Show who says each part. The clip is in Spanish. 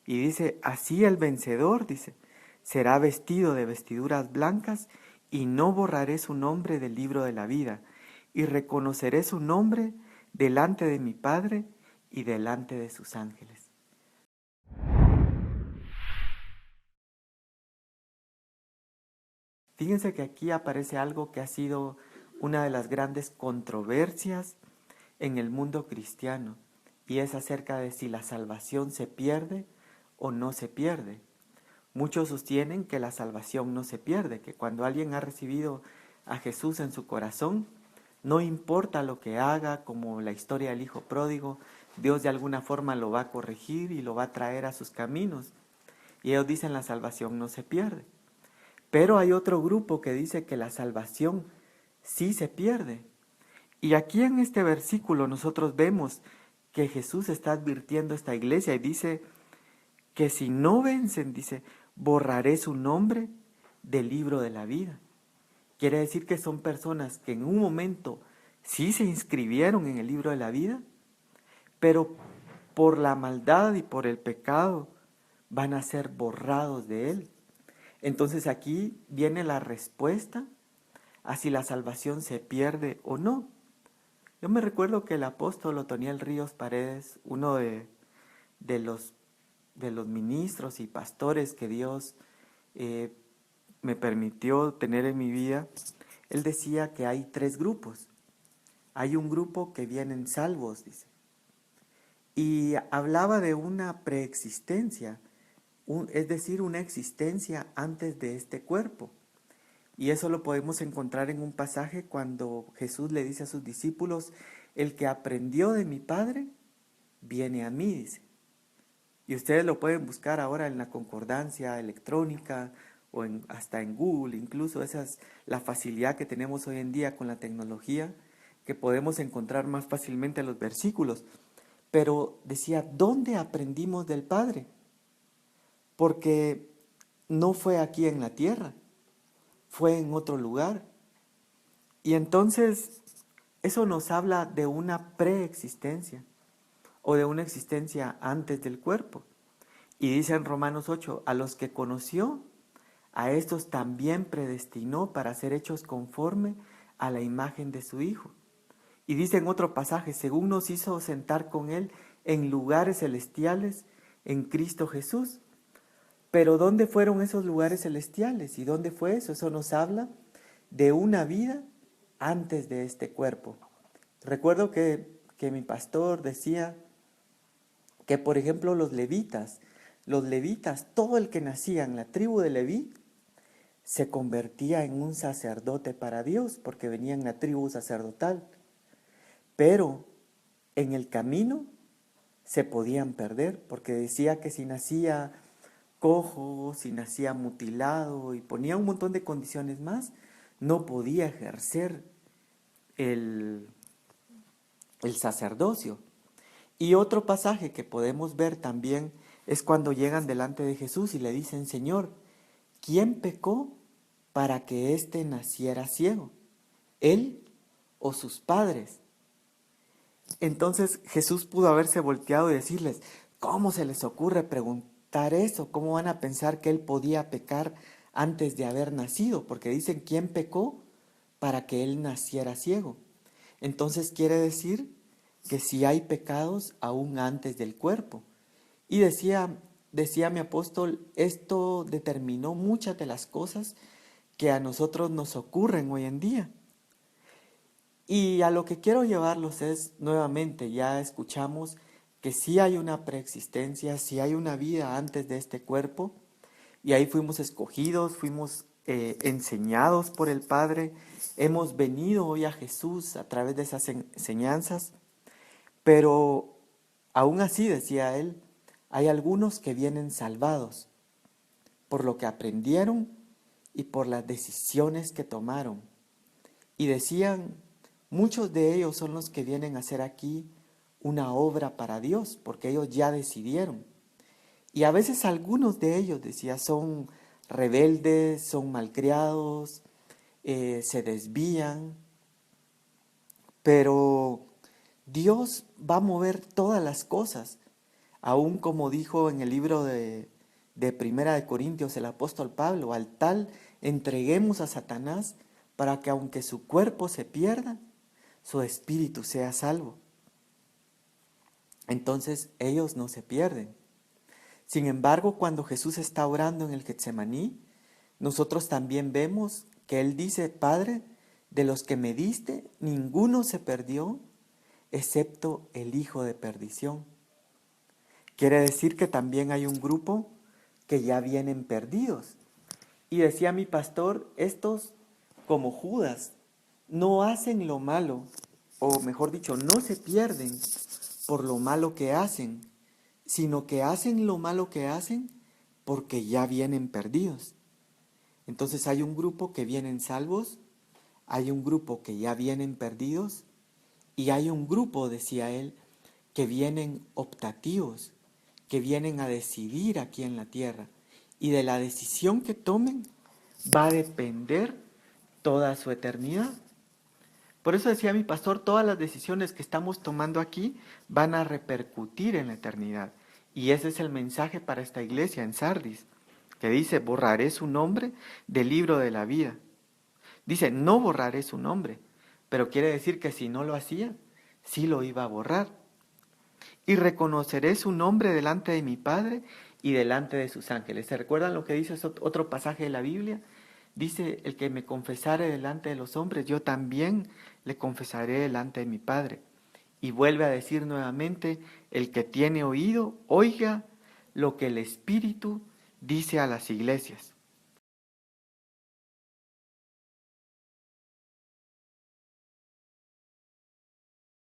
Speaker 1: Y dice, así el vencedor, dice, será vestido de vestiduras blancas y no borraré su nombre del libro de la vida y reconoceré su nombre delante de mi Padre y delante de sus ángeles. Fíjense que aquí aparece algo que ha sido una de las grandes controversias en el mundo cristiano, y es acerca de si la salvación se pierde o no se pierde. Muchos sostienen que la salvación no se pierde, que cuando alguien ha recibido a Jesús en su corazón, no importa lo que haga, como la historia del hijo pródigo, Dios de alguna forma lo va a corregir y lo va a traer a sus caminos. Y ellos dicen la salvación no se pierde. Pero hay otro grupo que dice que la salvación sí se pierde. Y aquí en este versículo nosotros vemos que Jesús está advirtiendo a esta iglesia y dice que si no vencen, dice, borraré su nombre del libro de la vida. Quiere decir que son personas que en un momento sí se inscribieron en el libro de la vida, pero por la maldad y por el pecado van a ser borrados de él. Entonces aquí viene la respuesta a si la salvación se pierde o no. Yo me recuerdo que el apóstol Otoniel Ríos Paredes, uno de los, de los ministros y pastores que Dios eh, me permitió tener en mi vida, él decía que hay tres grupos. Hay un grupo que vienen salvos, dice, y hablaba de una preexistencia, es decir, una existencia antes de este cuerpo. Y eso lo podemos encontrar en un pasaje cuando Jesús le dice a sus discípulos, el que aprendió de mi Padre, viene a mí, dice. Y ustedes lo pueden buscar ahora en la concordancia electrónica o hasta en Google, incluso esa es la facilidad que tenemos hoy en día con la tecnología, que podemos encontrar más fácilmente los versículos. Pero decía, ¿dónde aprendimos del Padre? Porque no fue aquí en la tierra, fue en otro lugar. Y entonces eso nos habla de una preexistencia o de una existencia antes del cuerpo. Y dice en Romanos 8, a los que conoció, a estos también predestinó para ser hechos conforme a la imagen de su Hijo. Y dice en otro pasaje, según nos hizo sentar con Él en lugares celestiales en Cristo Jesús. Pero ¿dónde fueron esos lugares celestiales? ¿Y dónde fue eso? Eso nos habla de una vida antes de este cuerpo. Recuerdo que mi pastor decía que, por ejemplo, los levitas, todo el que nacía en la tribu de Leví, se convertía en un sacerdote para Dios, porque venía en la tribu sacerdotal. Pero en el camino se podían perder, porque decía que si nacía cojo, si nacía mutilado y ponía un montón de condiciones más, no podía ejercer el, el sacerdocio. Y otro pasaje que podemos ver también es cuando llegan delante de Jesús y le dicen, Señor, ¿quién pecó para que éste naciera ciego? ¿Él o sus padres? Entonces Jesús pudo haberse volteado y decirles, ¿cómo se les ocurre preguntar eso? ¿Cómo van a pensar que él podía pecar antes de haber nacido? Porque dicen, ¿quién pecó para que él naciera ciego? Entonces quiere decir que si hay pecados aún antes del cuerpo. Y decía mi apóstol, esto determinó muchas de las cosas que a nosotros nos ocurren hoy en día. Y a lo que quiero llevarlos es, nuevamente, ya escuchamos que sí hay una preexistencia, sí hay una vida antes de este cuerpo, y ahí fuimos escogidos, fuimos enseñados por el Padre, hemos venido hoy a Jesús a través de esas enseñanzas, pero aún así, decía él, hay algunos que vienen salvados por lo que aprendieron y por las decisiones que tomaron. Y decían, muchos de ellos son los que vienen a hacer aquí una obra para Dios, porque ellos ya decidieron. Y a veces algunos de ellos, decía, son rebeldes, son malcriados, se desvían, pero Dios va a mover todas las cosas Aún como dijo en el libro de Primera de Corintios el apóstol Pablo, al tal entreguemos a Satanás para que aunque su cuerpo se pierda, su espíritu sea salvo. Entonces ellos no se pierden. Sin embargo, cuando Jesús está orando en el Getsemaní, nosotros también vemos que Él dice, Padre, de los que me diste, ninguno se perdió, excepto el hijo de perdición. Quiere decir que también hay un grupo que ya vienen perdidos. Y decía mi pastor, estos, como Judas, no hacen lo malo, o mejor dicho, no se pierden por lo malo que hacen, sino que hacen lo malo que hacen porque ya vienen perdidos. Entonces hay un grupo que vienen salvos, hay un grupo que ya vienen perdidos, y hay un grupo, decía él, que vienen optativos, que vienen a decidir aquí en la tierra. Y de la decisión que tomen va a depender toda su eternidad. Por eso decía mi pastor, todas las decisiones que estamos tomando aquí van a repercutir en la eternidad. Y ese es el mensaje para esta iglesia en Sardis, que dice, borraré su nombre del libro de la vida. Dice, no borraré su nombre, pero quiere decir que si no lo hacía, sí lo iba a borrar. Y reconoceré su nombre delante de mi Padre y delante de sus ángeles. ¿Se recuerdan lo que dice otro pasaje de la Biblia? Dice, el que me confesare delante de los hombres, yo también le confesaré delante de mi Padre. Y vuelve a decir nuevamente, el que tiene oído, oiga lo que el Espíritu dice a las iglesias.